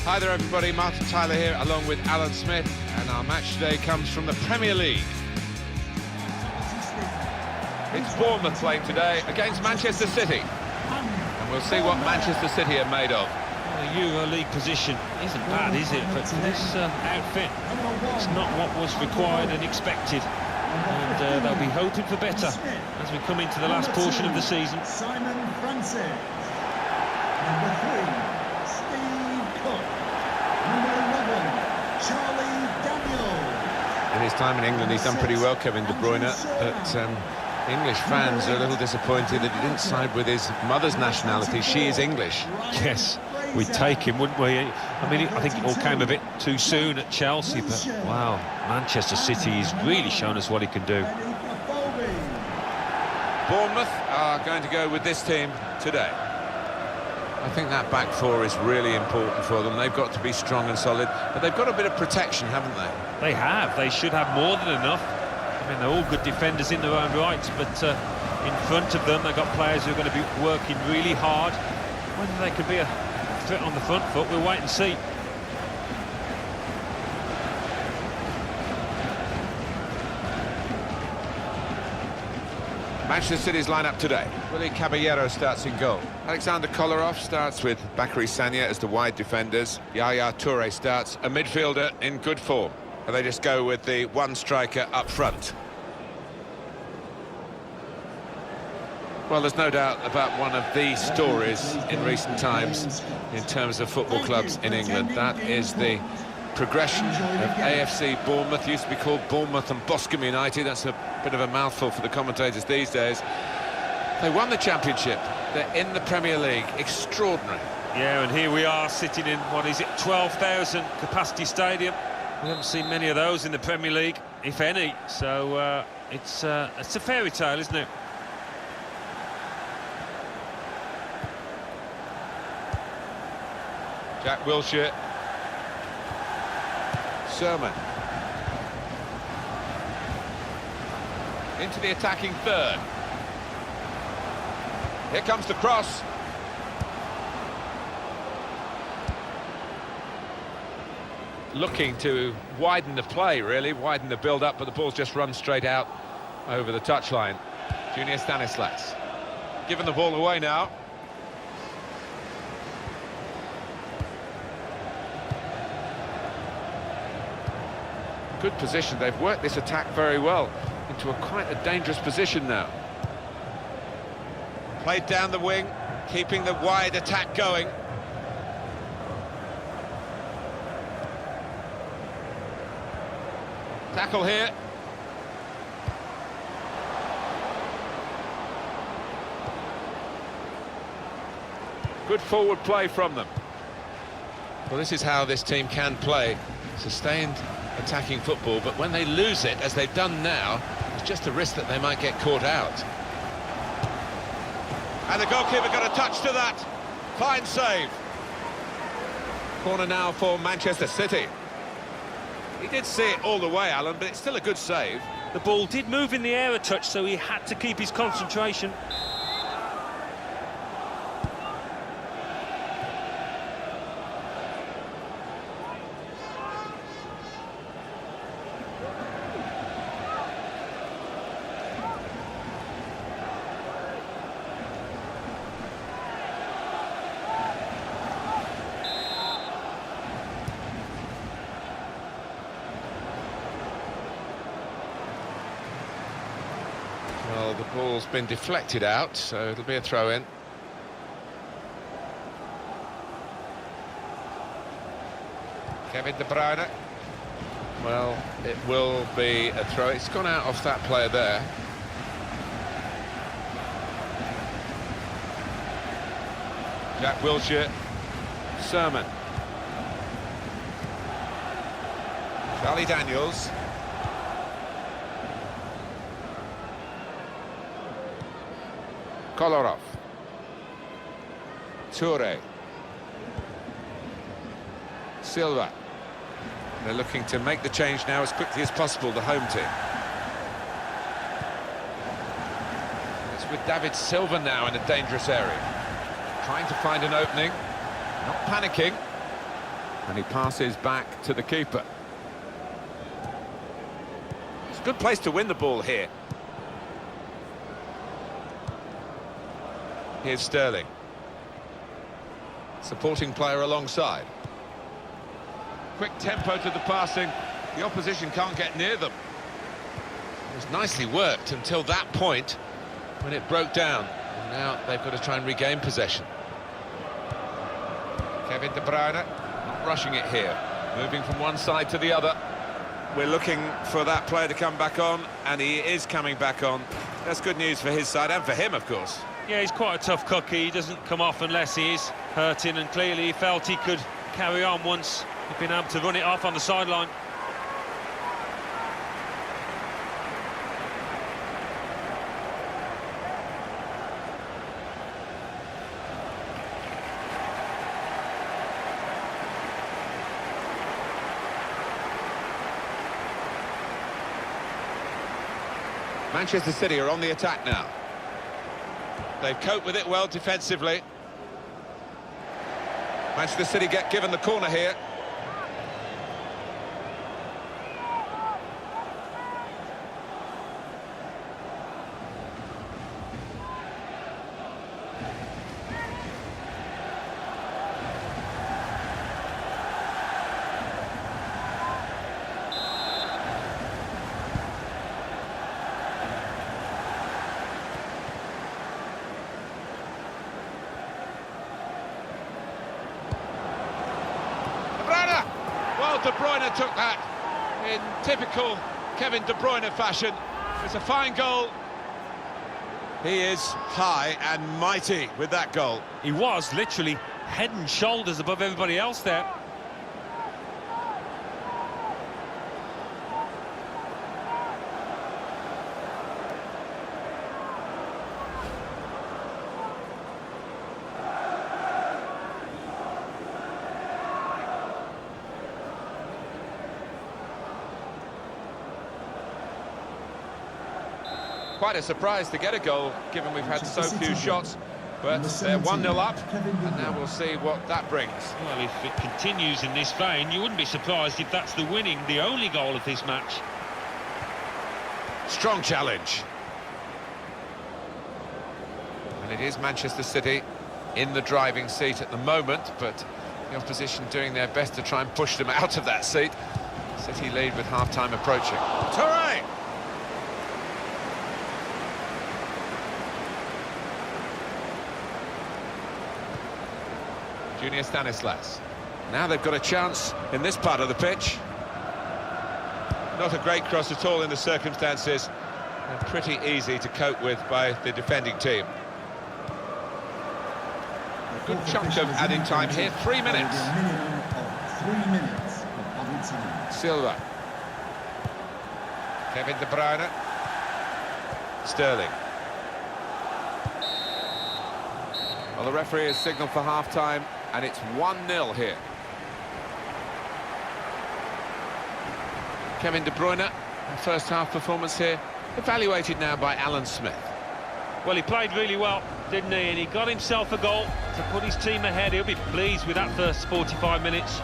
Hi there everybody, Martin Tyler here along with Alan Smith, and our match today comes from the Premier League. It's Bournemouth playing today against Manchester City, and we'll see what Manchester City are made of. The Euro League position isn't bad, is it? But for this outfit, it's not what was required and expected, and they'll be hoping for better as we come into the last portion of the season. Simon Francis, number 3, Steve Cook, number 11, Charlie Daniel. In his time in England, he's done pretty well, Kevin De Bruyne, but English fans are a little disappointed that he didn't side with his mother's nationality. She is English. Yes, we'd take him, wouldn't we? I mean, I think it all came a bit too soon at Chelsea, but wow, Manchester City has really shown us what he can do. Bournemouth are going to go with this team today. I think that back four is really important for them. They've got to be strong and solid, but they've got a bit of protection, haven't they? They have. They should have more than enough. I mean, they're all good defenders in their own rights, but in front of them, they've got players who are going to be working really hard. Whether they could be a threat on the front foot, we'll wait and see. Manchester City's lineup today. Willy Caballero starts in goal. Alexander Kolarov starts with Bakary Sagna as the wide defenders. Yaya Toure starts, a midfielder in good form. And they just go with the one striker up front. Well, there's no doubt about one of the stories in recent times in terms of football clubs in England. That is the progression of AFC Bournemouth. Used to be called Bournemouth and Boscombe United. That's a bit of a mouthful for the commentators these days. They won the championship. They're in the Premier League. Extraordinary. Yeah, and here we are sitting in, what is it, 12,000 capacity stadium. We haven't seen many of those in the Premier League, if any. So it's a fairy tale, isn't it? Jack Wilshere. Sermon. Into the attacking third. Here comes the cross. Looking to widen the play, really, widen the build-up, but the ball's just run straight out over the touchline. Junior Stanislas. Giving the ball away now. Good position. They've worked this attack very well into quite a dangerous position now. Played down the wing, keeping the wide attack going. Tackle here. Good forward play from them. Well, this is how this team can play. Sustained attacking football, but when they lose it, as they've done now, it's just a risk that they might get caught out. And the goalkeeper got a touch to that. Fine save. Corner now for Manchester City. He did see it all the way, Alan, but it's still a good save. The ball did move in the air a touch, so he had to keep his concentration. Well, the ball's been deflected out, so it'll be a throw-in. Kevin De Bruyne. Well, it will be a throw. It's gone out off that player there. Jack Wilshere. Sermon. Charlie Daniels. Kolarov. Toure. Silva. They're looking to make the change now as quickly as possible, the home team. It's with David Silva now in a dangerous area. Trying to find an opening. Not panicking. And he passes back to the keeper. It's a good place to win the ball here. Here's Sterling. Supporting player alongside. Quick tempo to the passing. The opposition can't get near them. It was nicely worked until that point when it broke down. And now they've got to try and regain possession. Kevin De Bruyne, not rushing it here. Moving from one side to the other. We're looking for that player to come back on, and he is coming back on. That's good news for his side and for him, of course. Yeah, he's quite a tough cookie. He doesn't come off unless he is hurting, and clearly he felt he could carry on once he'd been able to run it off on the sideline. Manchester City are on the attack now. They've coped with it well defensively. Manchester City get given the corner here. Well, De Bruyne took that in typical Kevin De Bruyne fashion. It's a fine goal. He is high and mighty with that goal. He was literally head and shoulders above everybody else there. Quite a surprise to get a goal, given we've had so few shots. But they're 1-0 up, and now we'll see what that brings. Well, if it continues in this vein, you wouldn't be surprised if that's the only goal of this match. Strong challenge. And it is Manchester City in the driving seat at the moment, but the opposition doing their best to try and push them out of that seat. City lead with half-time approaching. Touré! Junior Stanislas. Now they've got a chance in this part of the pitch. Not a great cross at all in the circumstances, and pretty easy to cope with by the defending team. A good chunk of adding time here, 3 minutes. 3 minutes of added time. Silva. Kevin De Bruyne. Sterling. Well, the referee has signalled for half-time, and it's 1-0 here. Kevin De Bruyne, first half performance here, evaluated now by Alan Smith. Well, he played really well, didn't he? And he got himself a goal to put his team ahead. He'll be pleased with that first 45 minutes.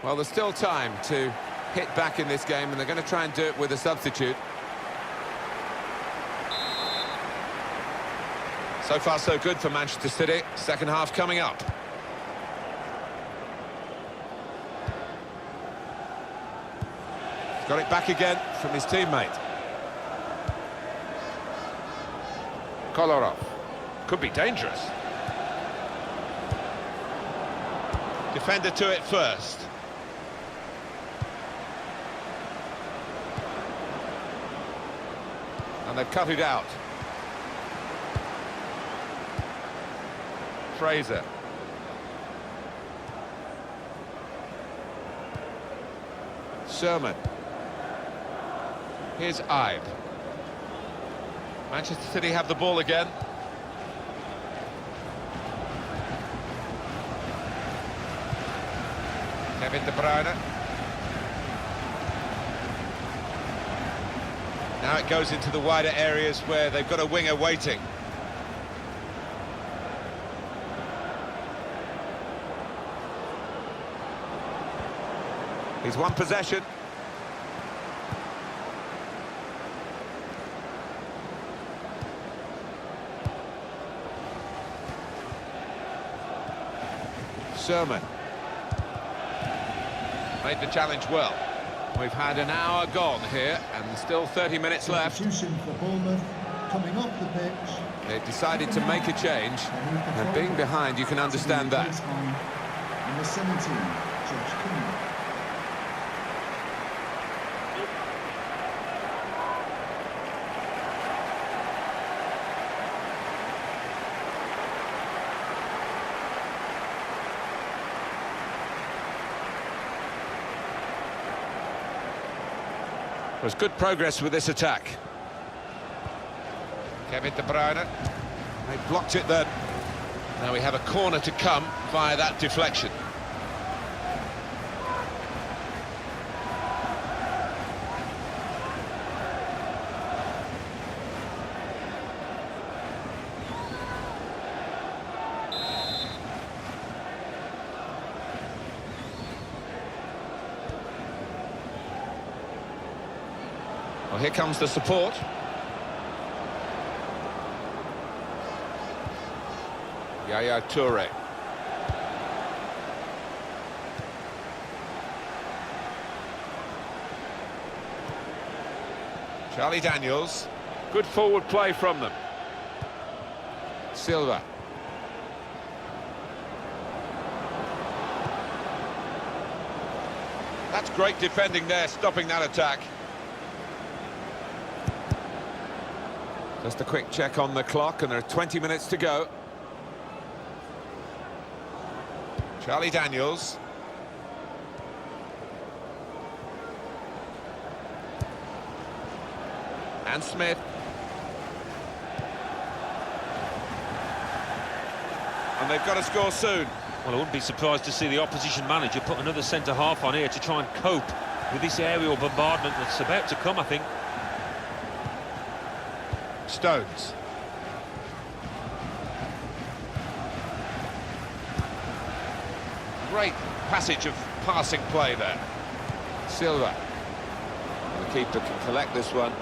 Well, there's still time to hit back in this game, and they're going to try and do it with a substitute. So far, so good for Manchester City. Second half coming up. He's got it back again from his teammate. Kolarov. Could be dangerous. Defender to it first. And they've cut it out. Fraser. Sherman. Here's Ibe. Manchester City have the ball again. Kevin De Bruyne. Now it goes into the wider areas where they've got a winger waiting. He's won possession. Sermon. Made the challenge well. We've had an hour gone here and still 30 minutes left. Substitution for Bournemouth, coming off the pitch. They've decided to make a change, and being behind, you can understand that. Number 17, George King. There's good progress with this attack. Kevin De Bruyne. They blocked it then. Now we have a corner to come via that deflection. Well, here comes the support. Yaya Toure. Charlie Daniels. Good forward play from them. Silva. That's great defending there, stopping that attack. Just a quick check on the clock, and there are 20 minutes to go. Charlie Daniels. And Smith. And they've got to score soon. Well, I wouldn't be surprised to see the opposition manager put another centre-half on here to try and cope with this aerial bombardment that's about to come, I think. Stones. Great passage of passing play there. Silva. The keeper can collect this one.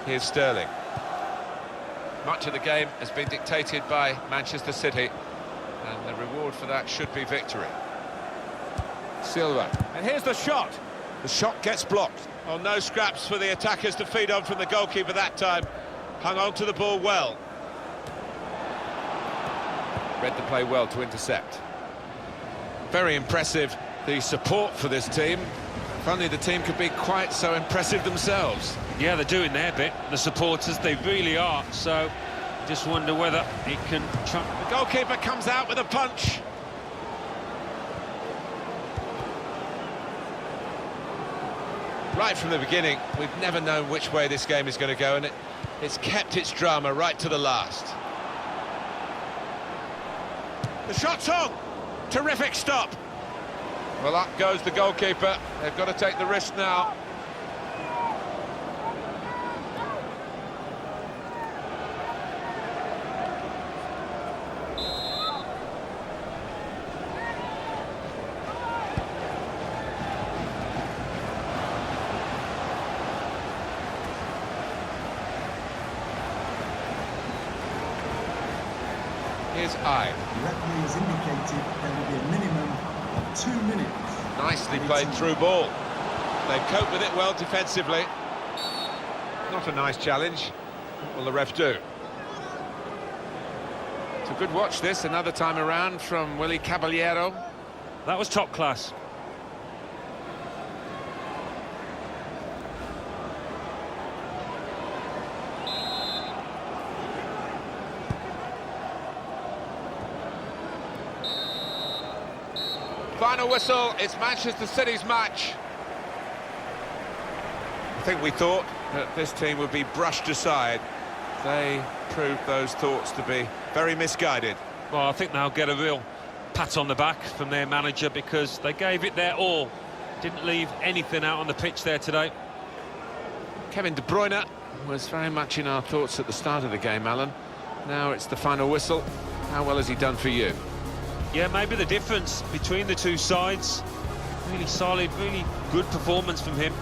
Here's Sterling. Much of the game has been dictated by Manchester City, and the reward for that should be victory. Silva. And here's the shot. The shot gets blocked. Oh, no scraps for the attackers to feed on from the goalkeeper that time. Hung on to the ball well. Read the play well to intercept. Very impressive, the support for this team. If only the team could be quite so impressive themselves. Yeah, they're doing their bit, the supporters, they really are. So, just wonder whether it can... The goalkeeper comes out with a punch. Right from the beginning, we've never known which way this game is going to go, and it's kept its drama right to the last. The shot's on! Terrific stop! Well, up goes the goalkeeper. They've got to take the risk now. Here's I. The referee has indicated there will be a minimum of 2 minutes. Nicely played through ball. They cope with it well defensively. Not a nice challenge. What will the ref do? It's a good watch this, another time around from Willy Caballero. That was top class. Final whistle, it's Manchester City's match. I think we thought that this team would be brushed aside. they proved those thoughts to be very misguided. Well, I think they'll get a real pat on the back from their manager because they gave it their all. Didn't leave anything out on the pitch there today. Kevin De Bruyne was very much in our thoughts at the start of the game, Alan. Now it's the final whistle. How well has he done for you? Yeah, maybe the difference between the two sides. Really solid, really good performance from him.